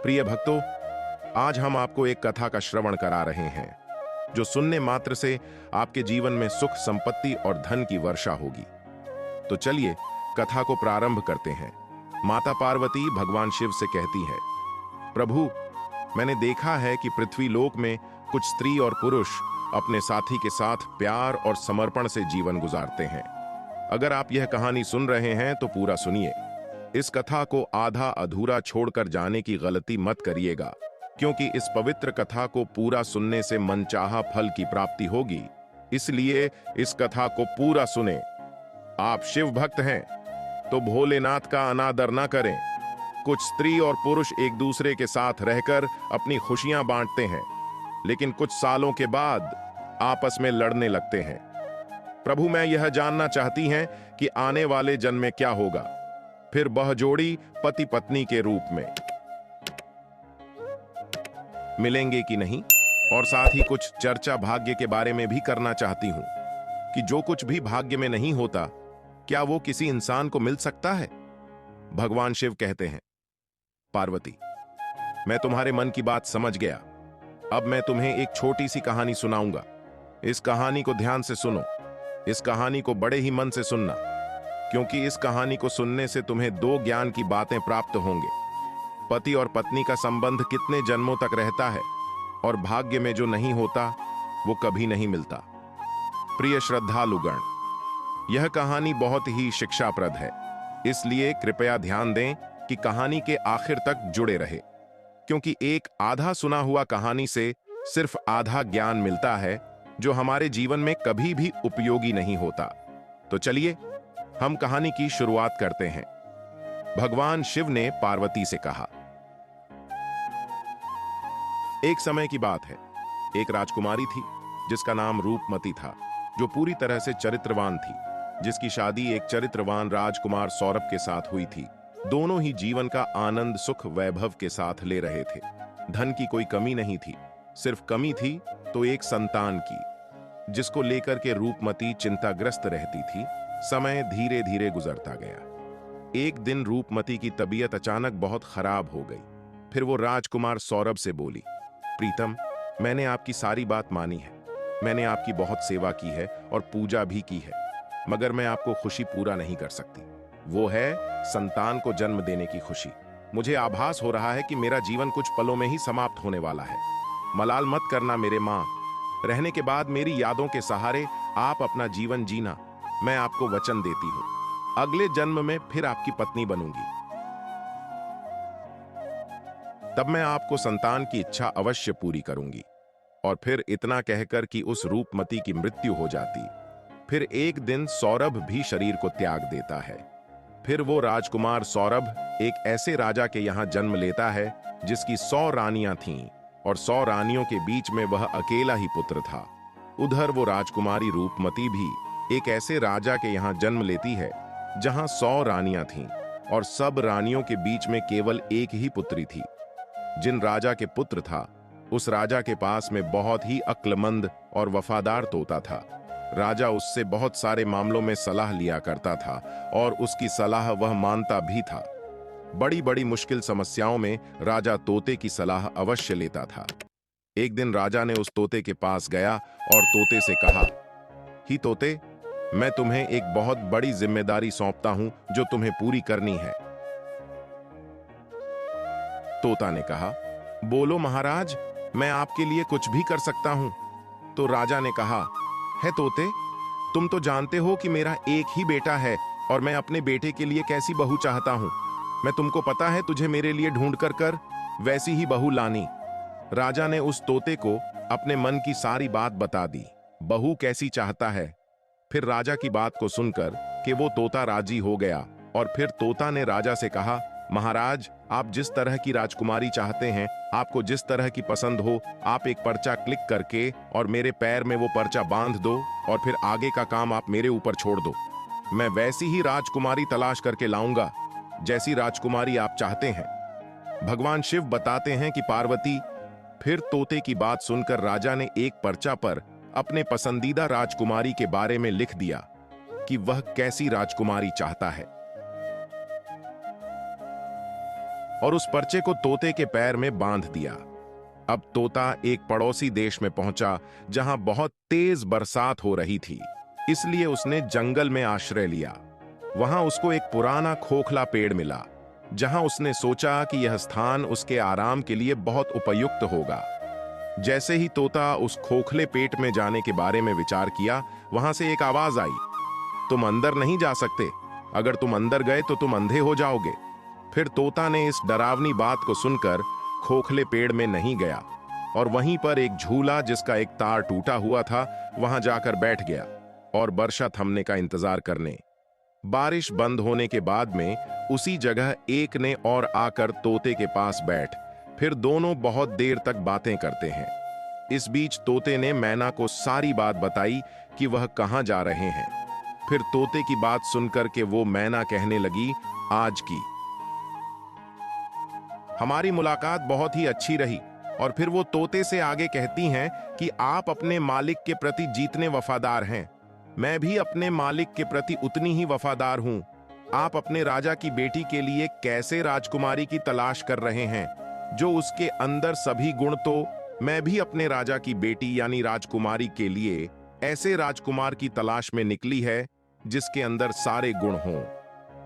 प्रिय भक्तों, आज हम आपको एक कथा का श्रवण करा रहे हैं जो सुनने मात्र से आपके जीवन में सुख, संपत्ति और धन की वर्षा होगी। तो चलिए कथा को प्रारंभ करते हैं। माता पार्वती भगवान शिव से कहती है, प्रभु, मैंने देखा है कि पृथ्वी लोक में कुछ स्त्री और पुरुष अपने साथी के साथ प्यार और समर्पण से जीवन गुजारते हैं। अगर आप यह कहानी सुन रहे हैं तो पूरा सुनिए। इस कथा को आधा अधूरा छोड़कर जाने की गलती मत करिएगा, क्योंकि इस पवित्र कथा को पूरा सुनने से मनचाहा फल की प्राप्ति होगी। इसलिए इस कथा को पूरा सुने। आप शिव भक्त हैं तो भोलेनाथ का अनादर ना करें। कुछ स्त्री और पुरुष एक दूसरे के साथ रहकर अपनी खुशियां बांटते हैं, लेकिन कुछ सालों के बाद आपस में लड़ने लगते हैं। प्रभु, मैं यह जानना चाहती हैं कि आने वाले जन्म में क्या होगा। फिर वह जोड़ी पति पत्नी के रूप में मिलेंगे कि नहीं, और साथ ही कुछ चर्चा भाग्य के बारे में भी करना चाहती हूं कि जो कुछ भी भाग्य में नहीं होता, क्या वो किसी इंसान को मिल सकता है। भगवान शिव कहते हैं, पार्वती, मैं तुम्हारे मन की बात समझ गया। अब मैं तुम्हें एक छोटी सी कहानी सुनाऊंगा। इस कहानी को ध्यान से सुनो। इस कहानी को बड़े ही मन से सुनना, क्योंकि इस कहानी को सुनने से तुम्हें दो ज्ञान की बातें प्राप्त होंगे। पति और पत्नी का संबंध कितने जन्मों तक रहता है, और भाग्य में जो नहीं होता वो कभी नहीं मिलता। प्रिय श्रद्धालुगण, यह कहानी बहुत ही शिक्षाप्रद है, इसलिए कृपया ध्यान दें कि कहानी के आखिर तक जुड़े रहे, क्योंकि एक आधा सुना हुआ कहानी से सिर्फ आधा ज्ञान मिलता है, जो हमारे जीवन में कभी भी उपयोगी नहीं होता। तो चलिए हम कहानी की शुरुआत करते हैं। भगवान शिव ने पार्वती से कहा, एक समय की बात है, एक राजकुमारी थी जिसका नाम रूपमती था, जो पूरी तरह से चरित्रवान थी, जिसकी शादी एक चरित्रवान राजकुमार सौरभ के साथ हुई थी। दोनों ही जीवन का आनंद, सुख, वैभव के साथ ले रहे थे। धन की कोई कमी नहीं थी, सिर्फ कमी थी तो एक संतान की, जिसको लेकर के रूपमती चिंताग्रस्त रहती थी। समय धीरे धीरे गुजरता गया। एक दिन रूपमती की तबीयत अचानक बहुत खराब हो गई। फिर वो राजकुमार सौरभ से बोली, प्रीतम, मैंने आपकी सारी बात मानी है, मैंने आपकी बहुत सेवा की है और पूजा भी की है, मगर मैं आपको खुशी पूरा नहीं कर सकती। वो है संतान को जन्म देने की खुशी। मुझे आभास हो रहा है कि मेरा जीवन कुछ पलों में ही समाप्त होने वाला है। मलाल मत करना मेरे माँ। रहने के बाद मेरी यादों के सहारे आप अपना जीवन जीना। मैं आपको वचन देती हूँ, अगले जन्म में फिर आपकी पत्नी बनूंगी। तब मैं आपको संतान की इच्छा अवश्य पूरी करूंगी। और फिर इतना कहकर कि उस रूपमती की मृत्यु हो जाती। फिर एक दिन सौरभ भी शरीर को त्याग देता है। फिर वो राजकुमार सौरभ एक ऐसे राजा के यहाँ जन्म लेता है जिसकी 100 रानियां थीं, और 100 रानियों के बीच में वह अकेला ही पुत्र था। उधर वो राजकुमारी रूपमती भी एक ऐसे राजा के यहाँ जन्म लेती है जहाँ 100 रानियां थीं, और सब रानियों के बीच में केवल एक ही पुत्री थी। जिन राजा के पुत्र था, उस राजा के पास में बहुत ही अक्लमंद और वफादार तोता था। राजा उससे बहुत सारे मामलों में सलाह लिया करता था, और उसकी सलाह वह मानता भी था। बड़ी बड़ी मुश्किल समस्याओं में राजा तोते की सलाह अवश्य लेता था। एक दिन राजा ने उस तोते के पास गया और तोते से कहा, ही तोते, मैं तुम्हें एक बहुत बड़ी जिम्मेदारी सौंपता हूं जो तुम्हें पूरी करनी है। तोता ने कहा, बोलो महाराज, मैं आपके लिए कुछ भी कर सकता हूं। तो राजा ने कहा, है तोते, तुम तो जानते हो कि मेरा एक ही बेटा है और मैं अपने बेटे के लिए कैसी बहू चाहता हूं। मैं तुमको पता है तुझे मेरे लिए ढूंढ कर वैसी ही बहू लानी। राजा ने उस तोते को अपने मन की सारी बात बता दी, बहू कैसी चाहता है। फिर राजा की बात को सुनकर कि वो तोता राजी हो गया, और फिर तोता ने राजा से कहा, महाराज, आप जिस तरह की राजकुमारी चाहते हैं, आपको जिस तरह की पसंद हो, आप एक पर्चा क्लिक करके और मेरे पैर में वो पर्चा बांध दो, और फिर आगे का काम आप मेरे ऊपर छोड़ दो। मैं वैसी ही राजकुमारी तलाश करके लाऊंगा जैसी राजकुमारी आप चाहते हैं। भगवान शिव बताते हैं कि पार्वती फिर तोते की बात सुनकर राजा ने एक पर्चा पर अपने पसंदीदा राजकुमारी के बारे में लिख दिया कि वह कैसी राजकुमारी चाहता है। और उस पर्चे को तोते के पैर में बांध दिया। अब तोता एक पड़ोसी देश में पहुंचा जहां बहुत तेज बरसात हो रही थी, इसलिए उसने जंगल में आश्रय लिया। वहां उसको एक पुराना खोखला पेड़ मिला, जहां उसने सोचा कि यह स्थान उसके आराम के लिए बहुत उपयुक्त होगा। जैसे ही तोता उस खोखले पेट में जाने के बारे में विचार किया, वहां से एक आवाज आई, तुम अंदर नहीं जा सकते, अगर तुम अंदर गए तो तुम अंधे हो जाओगे। फिर तोता ने इस डरावनी बात को सुनकर खोखले पेड़ में नहीं गया और वहीं पर एक झूला जिसका एक तार टूटा हुआ था वहां जाकर बैठ गया और वर्षा थमने का इंतजार करने। बारिश बंद होने के बाद में उसी जगह एक ने और आकर तोते के पास बैठ, फिर दोनों बहुत देर तक बातें करते हैं। इस बीच तोते ने मैना को सारी बात बताई कि वह कहां जा रहे हैं। फिर तोते की बात सुनकर के वो मैना कहने लगी, आज की हमारी मुलाकात बहुत ही अच्छी रही। और फिर वो तोते से आगे कहती हैं कि आप अपने मालिक के प्रति जितने वफादार हैं, मैं भी अपने मालिक के प्रति उतनी ही वफादार हूं। आप अपने राजा की बेटी के लिए कैसे राजकुमारी की तलाश कर रहे हैं जो उसके अंदर सभी गुण, तो मैं भी अपने राजा की बेटी यानी राजकुमारी के लिए ऐसे राजकुमार की तलाश में निकली है जिसके अंदर सारे गुण हों।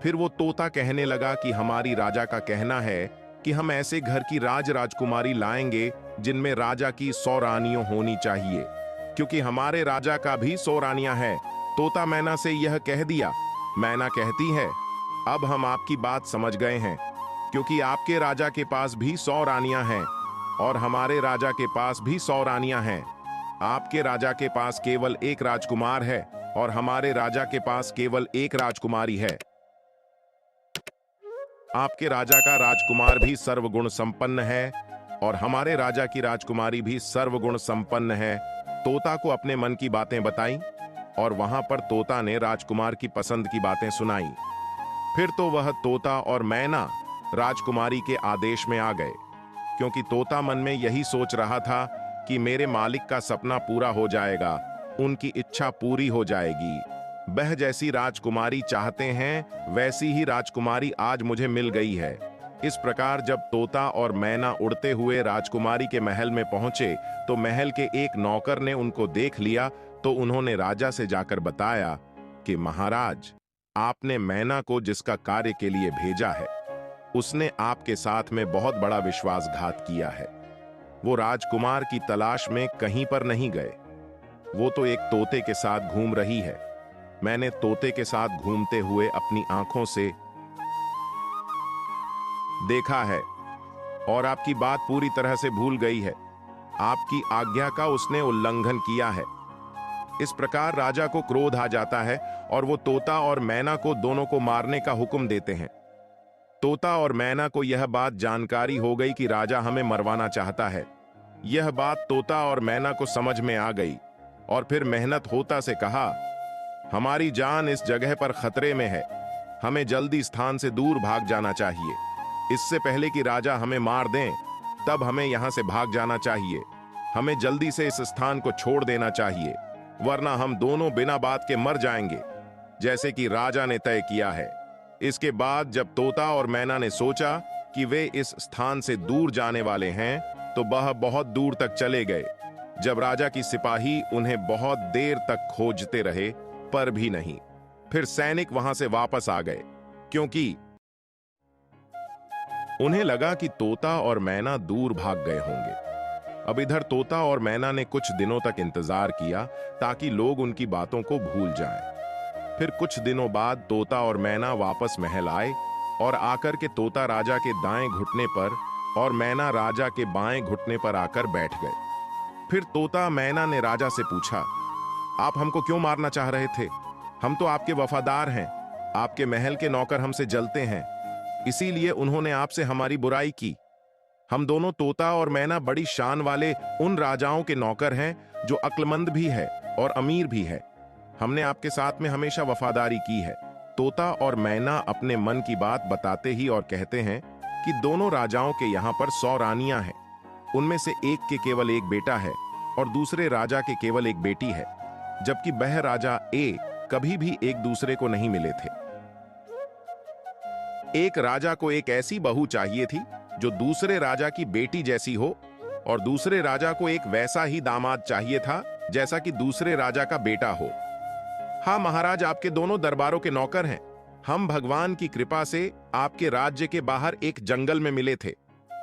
फिर वो तोता कहने लगा कि हमारी राजा का कहना है कि हम ऐसे घर की राजकुमारी लाएंगे जिनमें राजा की 100 रानियां होनी चाहिए, क्योंकि हमारे राजा का भी 100 रानियां हैं। तोता मैना से यह कह दिया। मैना कहती है, अब हम आपकी बात समझ गए हैं, क्योंकि आपके राजा के पास भी 100 रानियां हैं और हमारे राजा के पास भी 100 रानियां हैं। आपके राजा के पास केवल एक राजकुमार है और हमारे राजा के पास केवल एक राजकुमारी है। आपके राजा का राजकुमार भी सर्वगुण संपन्न है और हमारे राजा की राजकुमारी भी सर्वगुण संपन्न है। तोता को अपने मन की बातें बताई और वहां पर तोता ने राजकुमार की पसंद की बातें सुनाई। फिर तो वह तोता और मैना राजकुमारी के आदेश में आ गए, क्योंकि तोता मन में यही सोच रहा था कि मेरे मालिक का सपना पूरा हो जाएगा, उनकी इच्छा पूरी हो जाएगी। वह जैसी राजकुमारी चाहते हैं वैसी ही राजकुमारी आज मुझे मिल गई है। इस प्रकार जब तोता और मैना उड़ते हुए राजकुमारी के महल में पहुंचे तो महल के एक नौकर ने उनको देख लिया, तो उन्होंने राजा से जाकर बताया कि महाराज, आपने मैना को जिसका कार्य के लिए भेजा है, उसने आपके साथ में बहुत बड़ा विश्वासघात किया है। वो राजकुमार की तलाश में कहीं पर नहीं गए, वो तो एक तोते के साथ घूम रही है। मैंने तोते के साथ घूमते हुए अपनी आंखों से देखा है और आपकी बात पूरी तरह से भूल गई है। आपकी आज्ञा का उसने उल्लंघन किया है। इस प्रकार राजा को क्रोध आ जाता है और वो तोता और मैना को दोनों को मारने का हुक्म देते हैं। तोता और मैना को यह बात जानकारी हो गई कि राजा हमें मरवाना चाहता है। यह बात तोता और मैना को समझ में आ गई और फिर मेहनत होता से कहा, हमारी जान इस जगह पर खतरे में है, हमें जल्दी स्थान से दूर भाग जाना चाहिए। इससे पहले कि राजा हमें मार दें, तब हमें यहां से भाग जाना चाहिए। हमें जल्दी से इस स्थान को छोड़ देना चाहिए, वरना हम दोनों बिना बात के मर जाएंगे, जैसे कि राजा ने तय किया है। इसके बाद जब तोता और मैना ने सोचा कि वे इस स्थान से दूर जाने वाले हैं, तो वह बहुत दूर तक चले गए। जब राजा की सिपाही उन्हें बहुत देर तक खोजते रहे पर भी नहीं, फिर सैनिक वहां से वापस आ गए, क्योंकि उन्हें लगा कि तोता और मैना दूर भाग गए होंगे। अब इधर तोता और मैना ने कुछ दिनों तक इंतजार किया ताकि लोग उनकी बातों को भूल जाएं। फिर कुछ दिनों बाद तोता और मैना वापस महल आए और आकर के तोता राजा के दाएं घुटने पर और मैना राजा के बाएं घुटने पर आकर बैठ गए। फिर तोता मैना ने राजा से पूछा, आप हमको क्यों मारना चाह रहे थे? हम तो आपके वफादार हैं, आपके महल के नौकर हमसे जलते हैं, इसीलिए उन्होंने आपसे हमारी बुराई की। हम दोनों तोता और मैना बड़ी शान वाले उन राजाओं के नौकर हैं जो अक्लमंद भी है और अमीर भी है। हमने आपके साथ में हमेशा वफादारी की है। तोता और मैना अपने मन की बात बताते ही और कहते हैं कि दोनों राजाओं के यहाँ पर 100 रानियां हैं, उनमें से एक के केवल एक बेटा है और दूसरे राजा के केवल एक बेटी है, जबकि वह राजा ए कभी भी एक दूसरे को नहीं मिले थे। एक राजा को एक ऐसी बहू चाहिए थी जो दूसरे राजा की बेटी जैसी हो, और दूसरे राजा को एक वैसा ही दामाद चाहिए था जैसा कि दूसरे राजा का बेटा हो। हाँ महाराज, आपके दोनों दरबारों के नौकर हैं। हम भगवान की कृपा से आपके राज्य के बाहर एक जंगल में मिले थे,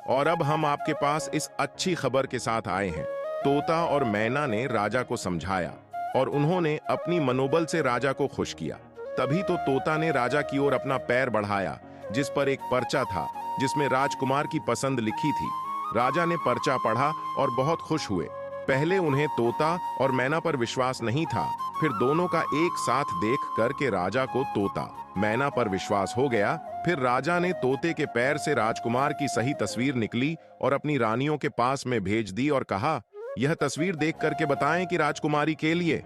और अब हम आपके पास इस अच्छी खबर के साथ आए हैं। तोता और मैना ने राजा को समझाया और उन्होंने अपनी मनोबल से राजा को खुश किया। तभी तो तोता ने राजा की ओर अपना पैर बढ़ाया, जिस पर एक पर्चा था जिसमें राजकुमार की पसंद लिखी थी। राजा ने पर्चा पढ़ा और बहुत खुश हुए। पहले उन्हें तोता और मैना पर विश्वास नहीं था, फिर दोनों का एक साथ देख करके राजा को तोता मैना पर विश्वास हो गया। फिर राजा ने तोते के पैर से राजकुमार की सही तस्वीर निकली और अपनी रानियों के पास में भेज दी और कहा, यह तस्वीर देख करके बताएं कि राजकुमारी के लिए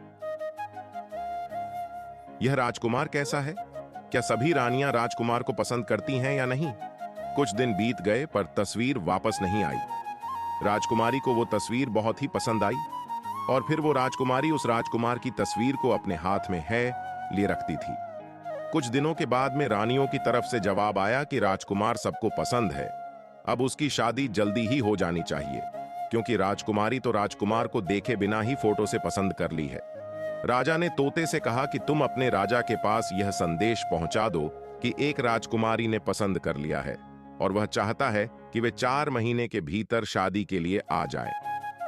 यह राजकुमार कैसा है। क्या सभी रानियां राजकुमार को पसंद करती हैं या नहीं। कुछ दिन बीत गए पर तस्वीर वापस नहीं आई। राजकुमारी को वो तस्वीर बहुत ही पसंद आई और फिर वो राजकुमारी उस राजकुमार की तस्वीर को अपने हाथ में है लिए रखती थी। कुछ दिनों के बाद में रानियों की तरफ से जवाब आया कि राजकुमार सबको पसंद है, अब उसकी शादी जल्दी ही हो जानी चाहिए, क्योंकि राजकुमारी तो राजकुमार को देखे बिना ही फोटो से पसंद कर ली है। राजा ने तोते से कहा कि तुम अपने राजा के पास यह संदेश पहुंचा दो कि एक राजकुमारी ने पसंद कर लिया है और वह चाहता है कि वे 4 महीने के भीतर शादी के लिए आ जाए।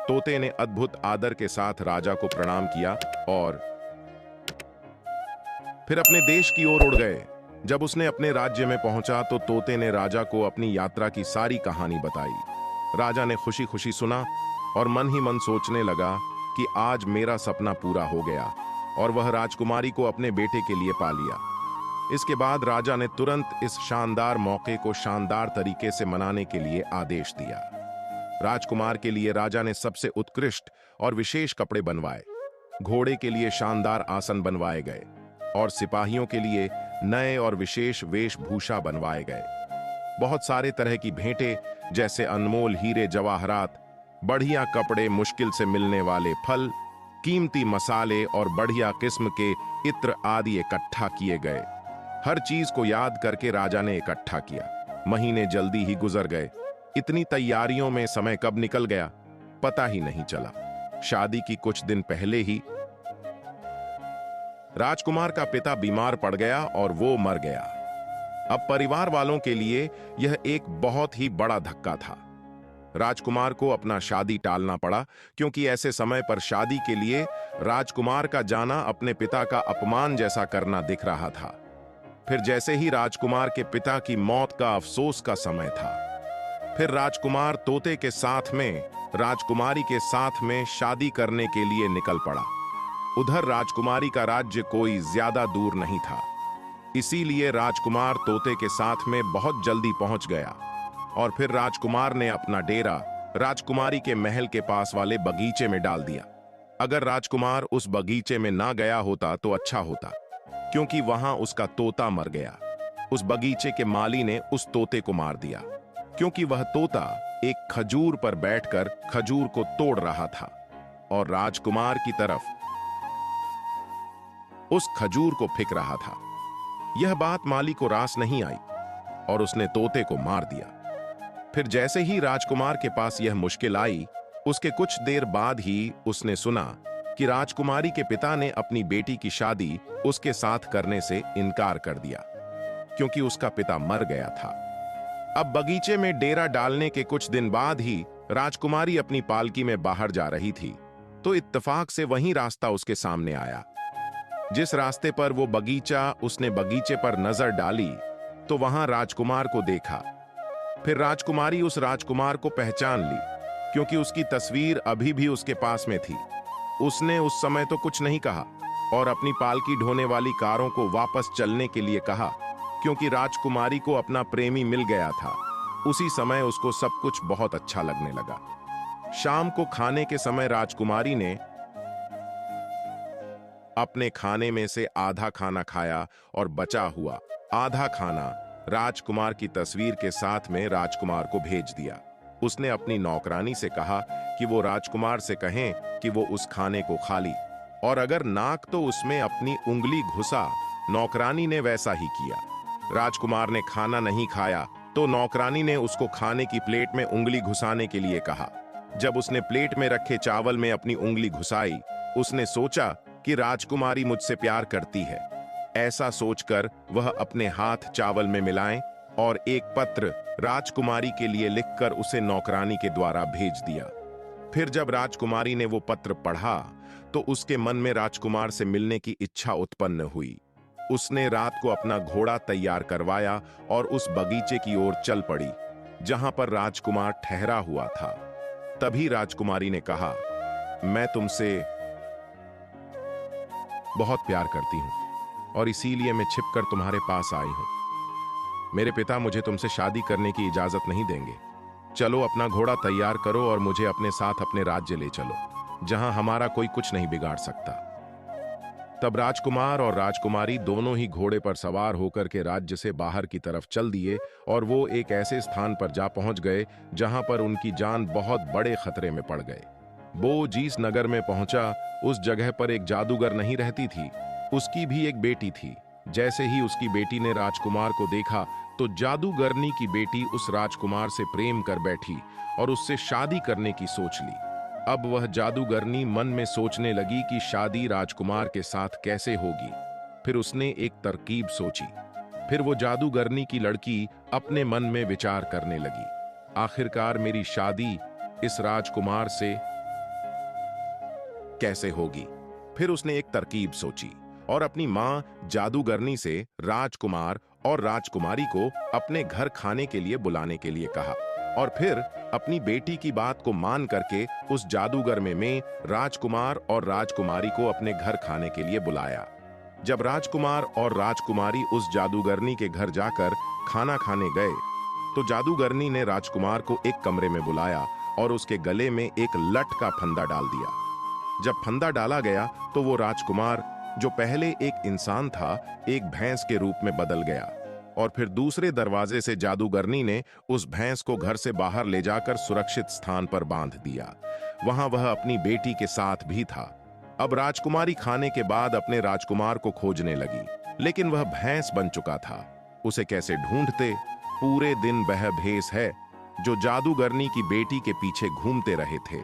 तोते ने अद्भुत आदर के साथ राजा को प्रणाम किया और फिर अपने देश की ओर उड़ गए। जब उसने अपने राज्य में पहुंचा तो तोते ने राजा को अपनी यात्रा की सारी कहानी बताई। राजा ने खुशी खुशी सुना और मन ही मन सोचने लगा कि आज मेरा सपना पूरा हो गया, और वह राजकुमारी को अपने बेटे के लिए पा लिया। इसके बाद राजा ने तुरंत इस शानदार मौके को शानदार तरीके से मनाने के लिए आदेश दिया। राजकुमार के लिए राजा ने सबसे उत्कृष्ट और विशेष कपड़े बनवाए, घोड़े के लिए शानदार आसन बनवाए गए और सिपाहियों के लिए नए और विशेष वेशभूषा बनवाए गए। बहुत सारे तरह की भेंटें जैसे अनमोल हीरे जवाहरात, बढ़िया कपड़े, मुश्किल से मिलने वाले फल, कीमती मसाले और बढ़िया किस्म के इत्र आदि इकट्ठा किए गए। हर चीज को याद करके राजा ने इकट्ठा किया। महीने जल्दी ही गुजर गए। इतनी तैयारियों में समय कब निकल गया पता ही नहीं चला। शादी की कुछ दिन पहले ही राजकुमार का पिता बीमार पड़ गया और वो मर गया। अब परिवार वालों के लिए यह एक बहुत ही बड़ा धक्का था। राजकुमार को अपना शादी टालना पड़ा, क्योंकि ऐसे समय पर शादी के लिए राजकुमार का जाना अपने पिता का अपमान जैसा करना दिख रहा था। फिर जैसे ही राजकुमार के पिता की मौत का अफसोस का समय था, फिर राजकुमार तोते के साथ में राजकुमारी के साथ में शादी करने के लिए निकल पड़ा। उधर राजकुमारी का राज्य कोई ज्यादा दूर नहीं था, इसीलिए राजकुमार तोते के साथ में बहुत जल्दी पहुंच गया और फिर राजकुमार ने अपना डेरा राजकुमारी के महल के पास वाले बगीचे में डाल दिया। अगर राजकुमार उस बगीचे में ना गया होता तो अच्छा होता, क्योंकि वहां उसका तोता मर गया। उस बगीचे के माली ने उस तोते को मार दिया, क्योंकि वह तोता एक खजूर पर बैठकर खजूर को तोड़ रहा था और राजकुमार की तरफ उस खजूर को फेंक रहा था। यह बात माली को रास नहीं आई और उसने तोते को मार दिया। फिर जैसे ही राजकुमार के पास यह मुश्किल आई, उसके कुछ देर बाद ही उसने सुना कि राजकुमारी के पिता ने अपनी बेटी की शादी उसके साथ करने से इनकार कर दिया, क्योंकि उसका पिता मर गया था। अब बगीचे में डेरा डालने के कुछ दिन बाद ही राजकुमारी अपनी पालकी में बाहर जा रही थी, तो इत्तेफाक से वही रास्ता उसके सामने आया। जिस रास्ते पर वो बगीचा, उसने बगीचे पर नजर डाली तो वहां राजकुमार को देखा। फिर राजकुमारी उस राजकुमार को पहचान ली, क्योंकि उसकी तस्वीर अभी भी उसके पास में थी। उसने उस समय तो कुछ नहीं कहा और अपनी पालकी ढोने वाली कारों को वापस चलने के लिए कहा, क्योंकि राजकुमारी को अपना प्रेमी मिल गया था। उसी समय उसको सब कुछ बहुत अच्छा लगने लगा। शाम को खाने के समय राजकुमारी ने अपने खाने में से आधा खाना खाया और बचा हुआ आधा खाना राजकुमार की तस्वीर के साथ में राजकुमार को भेज दिया। उसने अपनी नौकरानी से कहा कि वो राजकुमार से कहें कि वो उस खाने को खा ली, और अगर नाक तो उसमें अपनी उंगली घुसा। नौकरानी ने वैसा ही किया। राजकुमार ने खाना नहीं खाया तो नौकरानी ने उसको खाने की प्लेट में उंगली घुसाने के लिए कहा। जब उसने प्लेट में रखे चावल में अपनी उंगली घुसाई, उसने सोचा कि राजकुमारी मुझसे प्यार करती है। ऐसा सोचकर वह अपने हाथ चावल में मिलाएं और एक पत्र राजकुमारी के लिए लिखकर उसे नौकरानी के द्वारा भेज दिया। फिर जब राजकुमारी ने वो पत्र पढ़ा तो उसके मन में राजकुमार से मिलने की इच्छा उत्पन्न हुई। उसने रात को अपना घोड़ा तैयार करवाया और उस बगीचे की ओर चल पड़ी जहां पर राजकुमार ठहरा हुआ था। तभी राजकुमारी ने कहा, मैं तुमसे बहुत प्यार करती हूं और इसीलिए मैं छिपकर तुम्हारे पास आई हूं। मेरे पिता मुझे तुमसे शादी करने की इजाजत नहीं देंगे। चलो अपना घोड़ा तैयार करो और मुझे अपने साथ अपने राज्य ले चलो, जहां हमारा कोई कुछ नहीं बिगाड़ सकता। तब राजकुमार और राजकुमारी दोनों ही घोड़े पर सवार होकर के राज्य से बाहर की तरफ चल दिए और वो एक ऐसे स्थान पर जा पहुंच गए जहां पर उनकी जान बहुत बड़े खतरे में पड़ गए। वो जिस नगर में पहुंचा उस जगह पर एक जादूगर नहीं रहती थी, उसकी भी एक बेटी थी। जैसे ही उसकी बेटी ने राजकुमार को देखा तो जादूगरनी की बेटी उस राजकुमार से प्रेम कर बैठी और उससे शादी करने की सोच ली। अब वह जादूगरनी मन में सोचने लगी कि शादी राजकुमार के साथ कैसे होगी। फिर उसने एक तरकीब सोची। फिर वो जादूगरनी की लड़की अपने मन में विचार करने लगी, आखिरकार मेरी शादी इस राजकुमार से कैसे होगी। फिर उसने एक तरकीब सोची और अपनी मां जादूगरनी से राजकुमार और राजकुमारी को अपने घर खाने के लिए बुलाने के लिए कहा और फिर अपनी बेटी की बात को मान करके उस जादूगर में राजकुमार और राजकुमारी को अपने घर खाने के लिए बुलाया। जब राजकुमार और राजकुमारी उस जादूगरनी के घर जाकर खाना खाने गए तो जादूगरनी ने राजकुमार को एक कमरे में बुलाया और उसके गले में एक लठ का फंदा डाल दिया। जब फंदा डाला गया तो वो राजकुमार, जो पहले एक इंसान था, एक भैंस के रूप में बदल गया और फिर दूसरे दरवाजे से जादूगरनी ने उस भैंस को घर से बाहर ले जाकर सुरक्षित स्थान पर बांध दिया। वहां वह अपनी बेटी के साथ भी था। अब राजकुमारी खाने के बाद अपने राजकुमार को खोजने लगी, लेकिन वह भैंस बन चुका था। उसे कैसे ढूंढते? पूरे दिन वह भैंस है जो जादूगरनी की बेटी के पीछे घूमते रहे थे।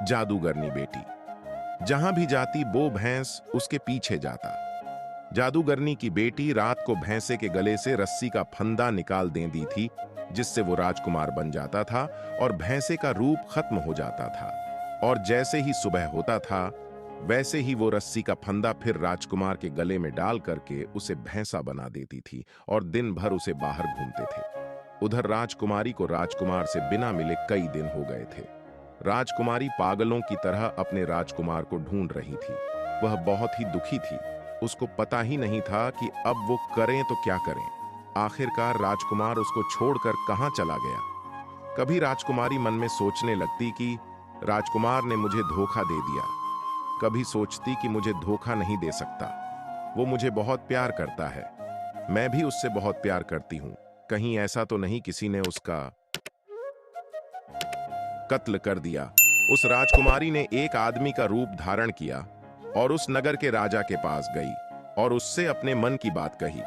जादूगरनी बेटी जहां भी जाती वो भैंस उसके पीछे जाता। जादूगरनी की बेटी रात को भैंसे के गले से रस्सी का फंदा निकाल दे दी थी, जिससे वो राजकुमार बन जाता था और भैंसे का रूप खत्म हो जाता था। और जैसे ही सुबह होता था वैसे ही वो रस्सी का फंदा फिर राजकुमार के गले में डाल करके उसे भैंसा बना देती थी और दिन भर उसे बाहर घूमते थे। उधर राजकुमारी को राजकुमार से बिना मिले कई दिन हो गए थे। राजकुमारी पागलों की तरह अपने राजकुमार को ढूंढ रही थी। वह बहुत ही दुखी थी। उसको पता ही नहीं था कि अब वो करें तो क्या करें। आखिरकार राजकुमार उसको छोड़कर कहां चला गया। कभी राजकुमारी मन में सोचने लगती कि राजकुमार ने मुझे धोखा दे दिया। कभी सोचती कि मुझे धोखा नहीं दे सकता, वो मुझे बहुत प्यार करता है, मैं भी उससे बहुत प्यार करती हूं। कहीं ऐसा तो नहीं किसी ने उसका कत्ल कर दिया। उस राजकुमारी ने एक आदमी का रूप धारण किया और उस नगर के राजा के पास गई और उससे अपने मन की बात कही।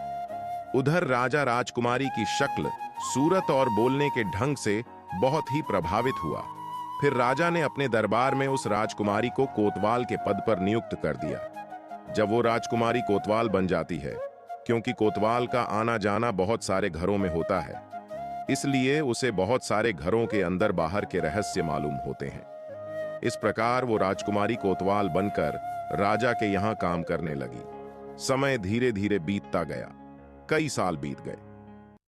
उधर राजा राजकुमारी की शक्ल, सूरत और बोलने के ढंग से बहुत ही प्रभावित हुआ। फिर राजा ने अपने दरबार में उस राजकुमारी को कोतवाल के पद पर नियुक्त कर दिया। जब वो राजकुमारी कोतवाल बन जाती है, क्योंकि कोतवाल का आना जाना बहुत सारे घरों में होता है, इसलिए उसे बहुत सारे घरों के अंदर बाहर के रहस्य मालूम होते हैं। इस प्रकार वो राजकुमारी कोतवाल बनकर राजा के यहां काम करने लगी। समय धीरे धीरे बीतता गया, कई साल बीत गए।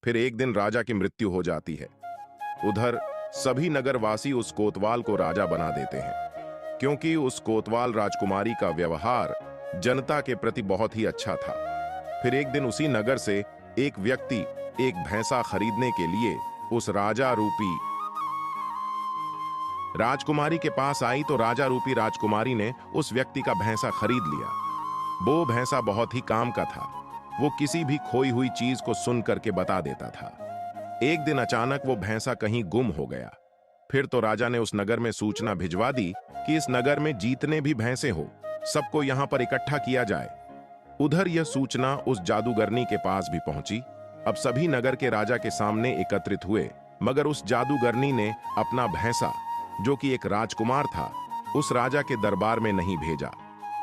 फिर एक दिन राजा की मृत्यु हो जाती है। उधर सभी नगरवासी उस कोतवाल को राजा बना देते हैं, क्योंकि उस कोतवाल राजकुमारी का व्यवहार जनता के प्रति बहुत ही अच्छा था। फिर एक दिन उसी नगर से एक व्यक्ति एक भैंसा खरीदने के लिए उस राजा रूपी राजकुमारी के पास आई तो राजा रूपी राजकुमारी ने उस व्यक्ति का भैंसा खरीद लिया। वो भैंसा बहुत ही काम का था। वो किसी भी खोई हुई चीज को सुन करके बता देता था। एक दिन अचानक वो भैंसा कहीं गुम हो गया। फिर तो राजा ने उस नगर में सूचना भिजवा दी कि इस नगर में जितने भी भैंसे हो सबको यहां पर इकट्ठा किया जाए। उधर यह सूचना उस जादूगरनी के पास भी पहुंची। अब सभी नगर के राजा के सामने एकत्रित हुए, मगर उस जादूगरनी ने अपना भैंसा, जो कि एक राजकुमार था, उस राजा के दरबार में नहीं भेजा।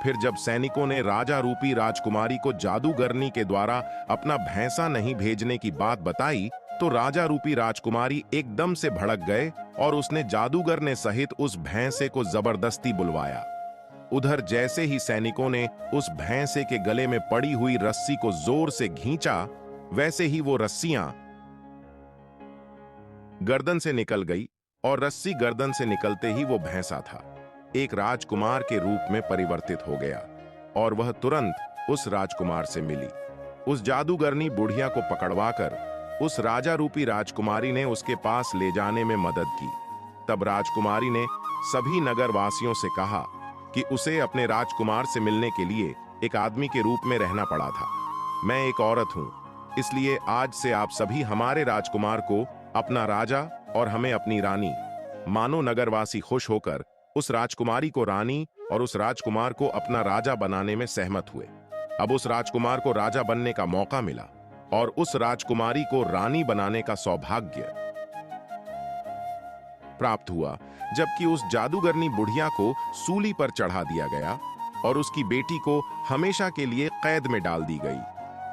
फिर जब सैनिकों ने राजा रूपी राजकुमारी को जादूगरनी के द्वारा अपना भैंसा नहीं भेजने की बात बताई, तो राजा रूपी राजकुमारी एकदम से भड़क गए और उसने जादूगर ने सहित उस भैंसे को जबरदस्ती बुलवाया। उधर जैसे ही सैनिकों ने उस भैंसे के गले में पड़ी हुई रस्सी को जोर से खींचा, वैसे ही वो रस्सियां गर्दन से निकल गई और रस्सी गर्दन से निकलते ही वो भैंसा था एक राजकुमार के रूप में परिवर्तित हो गया और वह तुरंत उस राजकुमार से मिली। उस जादूगरनी बुढ़िया को पकड़वाकर उस राजा रूपी राजकुमारी ने उसके पास ले जाने में मदद की। तब राजकुमारी ने सभी नगर वासियों से कहा कि उसे अपने राजकुमार से मिलने के लिए एक आदमी के रूप में रहना पड़ा था। मैं एक औरत हूं, इसलिए आज से आप सभी हमारे राजकुमार को अपना राजा और हमें अपनी रानी मानो। नगरवासी खुश होकर उस राजकुमारी को रानी और उस राजकुमार को अपना राजा बनाने में सहमत हुए। अब उस राजकुमार को राजा बनने का मौका मिला और उस राजकुमारी को रानी बनाने का सौभाग्य प्राप्त हुआ, जबकि उस जादूगरनी बुढ़िया को सूली पर चढ़ा दिया गया और उसकी बेटी को हमेशा के लिए कैद में डाल दी गई,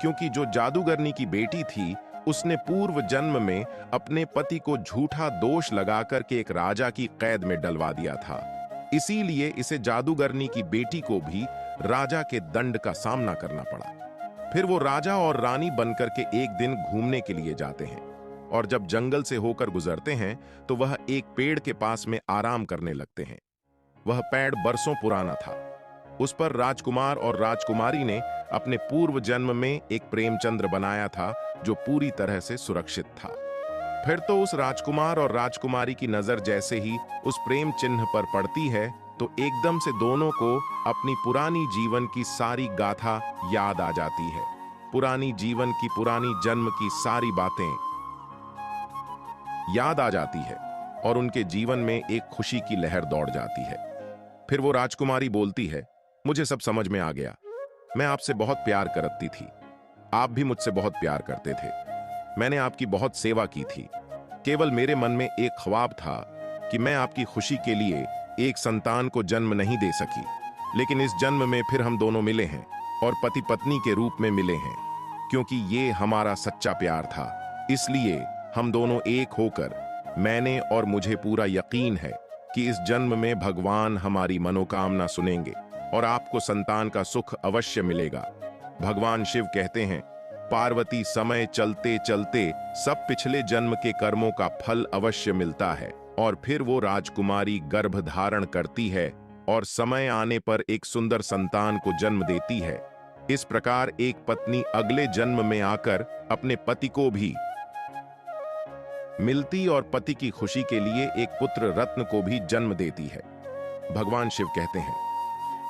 क्योंकि जो जादूगरनी की बेटी थी उसने पूर्व जन्म में अपने पति को झूठा दोष लगाकर के एक राजा की कैद में डलवा दिया था। इसीलिए इसे जादूगरनी की बेटी को भी राजा के दंड का सामना करना पड़ा। फिर वो राजा और रानी बनकर के एक दिन घूमने के लिए जाते हैं और जब जंगल से होकर गुजरते हैं तो वह एक पेड़ के पास में आराम करने लगते हैं। वह पेड़ बरसों पुराना था। उस पर राजकुमार और राजकुमारी ने अपने पूर्व जन्म में एक प्रेमचंद्र बनाया था जो पूरी तरह से सुरक्षित था। फिर तो उस राजकुमार और राजकुमारी की नजर जैसे ही उस प्रेम चिन्ह पर पड़ती है तो एकदम से दोनों को अपनी पुरानी जीवन की सारी गाथा याद आ जाती है। पुरानी जीवन की पुरानी जन्म की सारी बातें याद आ जाती है और उनके जीवन में एक खुशी की लहर दौड़ जाती है। फिर वो राजकुमारी बोलती है, मुझे सब समझ में आ गया। मैं आपसे बहुत प्यार करती थी, आप भी मुझसे बहुत प्यार करते थे। मैंने आपकी बहुत सेवा की थी। केवल मेरे मन में एक ख्वाब था कि मैं आपकी खुशी के लिए एक संतान को जन्म नहीं दे सकी, लेकिन इस जन्म में फिर हम दोनों मिले हैं और पति पत्नी के रूप में मिले हैं, क्योंकि ये हमारा सच्चा प्यार था। इसलिए हम दोनों एक होकर, मैंने और मुझे पूरा यकीन है कि इस जन्म में भगवान हमारी मनोकामना सुनेंगे और आपको संतान का सुख अवश्य मिलेगा। भगवान शिव कहते हैं, पार्वती समय चलते चलते सब पिछले जन्म के कर्मों का फल अवश्य मिलता है और फिर वो राजकुमारी गर्भ धारण करती है और समय आने पर एक सुंदर संतान को जन्म देती है। इस प्रकार एक पत्नी अगले जन्म में आकर अपने पति को भी मिलती और पति की खुशी के लिए एक पुत्र रत्न को भी जन्म देती है। भगवान शिव कहते हैं,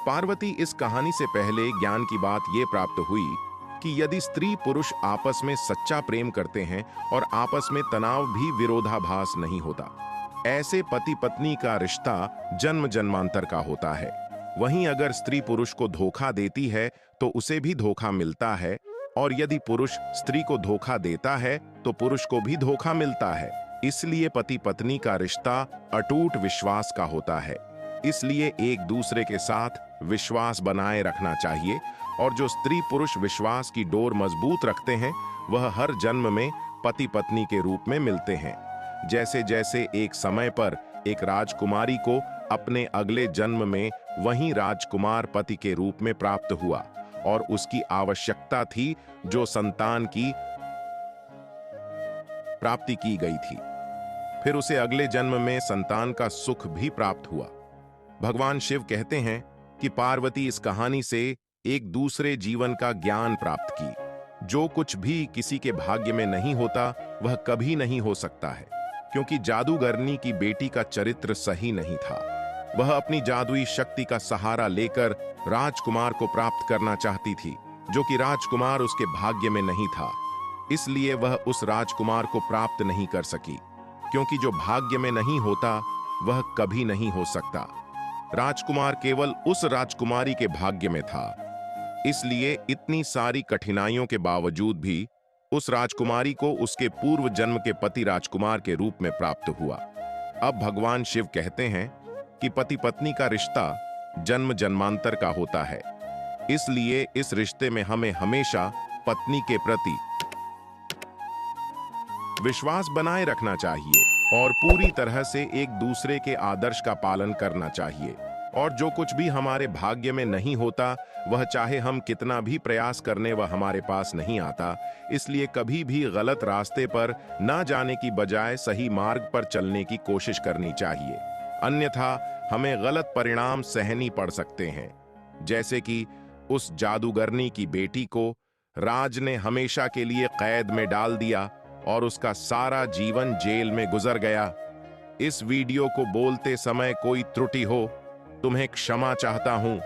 पार्वती इस कहानी से पहले ज्ञान की बात यह प्राप्त हुई कि यदि स्त्री पुरुष आपस में सच्चा प्रेम करते हैं और आपस में तनाव भी विरोधाभास नहीं होता, ऐसे पति पत्नी का रिश्ता जन्म जन्मांतर का होता है। वहीं अगर स्त्री पुरुष को धोखा देती है तो उसे भी धोखा मिलता है, और यदि पुरुष स्त्री को धोखा देता है तो पुरुष को भी धोखा मिलता है। इसलिए पति पत्नी का रिश्ता अटूट विश्वास का होता है। इसलिए एक दूसरे के साथ विश्वास बनाए रखना चाहिए, और जो स्त्री पुरुष विश्वास की डोर मजबूत रखते हैं वह हर जन्म में पति पत्नी के रूप में मिलते हैं। जैसे जैसे एक समय पर एक राजकुमारी को अपने अगले जन्म में वही राजकुमार पति के रूप में प्राप्त हुआ और उसकी आवश्यकता थी जो संतान की प्राप्ति की गई थी, फिर उसे अगले जन्म में संतान का सुख भी प्राप्त हुआ। भगवान शिव कहते हैं कि पार्वती इस कहानी से एक दूसरे जीवन का ज्ञान प्राप्त की। जो कुछ भी किसी के भाग्य में नहीं होता वह कभी नहीं हो सकता है, क्योंकि जादूगरनी की बेटी का चरित्र सही नहीं था। वह अपनी जादुई शक्ति का सहारा लेकर राजकुमार को प्राप्त करना चाहती थी, जो कि राजकुमार उसके भाग्य में नहीं था। इसलिए वह उस राजकुमार को प्राप्त नहीं कर सकी, क्योंकि जो भाग्य में नहीं होता वह कभी नहीं हो सकता। राजकुमार केवल उस राजकुमारी के भाग्य में था। इसलिए इतनी सारी कठिनाइयों के बावजूद भी उस राजकुमारी को उसके पूर्व जन्म के पति राजकुमार के रूप में प्राप्त हुआ। अब भगवान शिव कहते हैं कि पति पत्नी का रिश्ता जन्म जन्मांतर का होता है, इसलिए इस रिश्ते में हमें हमेशा पत्नी के प्रति विश्वास बनाए रखना चाहिए और पूरी तरह से एक दूसरे के आदर्श का पालन करना चाहिए। और जो कुछ भी हमारे भाग्य में नहीं होता, वह चाहे हम कितना भी प्रयास करने वह हमारे पास नहीं आता। इसलिए कभी भी गलत रास्ते पर ना जाने की बजाय सही मार्ग पर चलने की कोशिश करनी चाहिए, अन्यथा हमें गलत परिणाम सहनी पड़ सकते हैं। जैसे कि उस जादूगरनी की बेटी को राज ने हमेशा के लिए कैद में डाल दिया और उसका सारा जीवन जेल में गुजर गया। इस वीडियो को बोलते समय कोई त्रुटि हो, तुम्हें क्षमा चाहता हूं।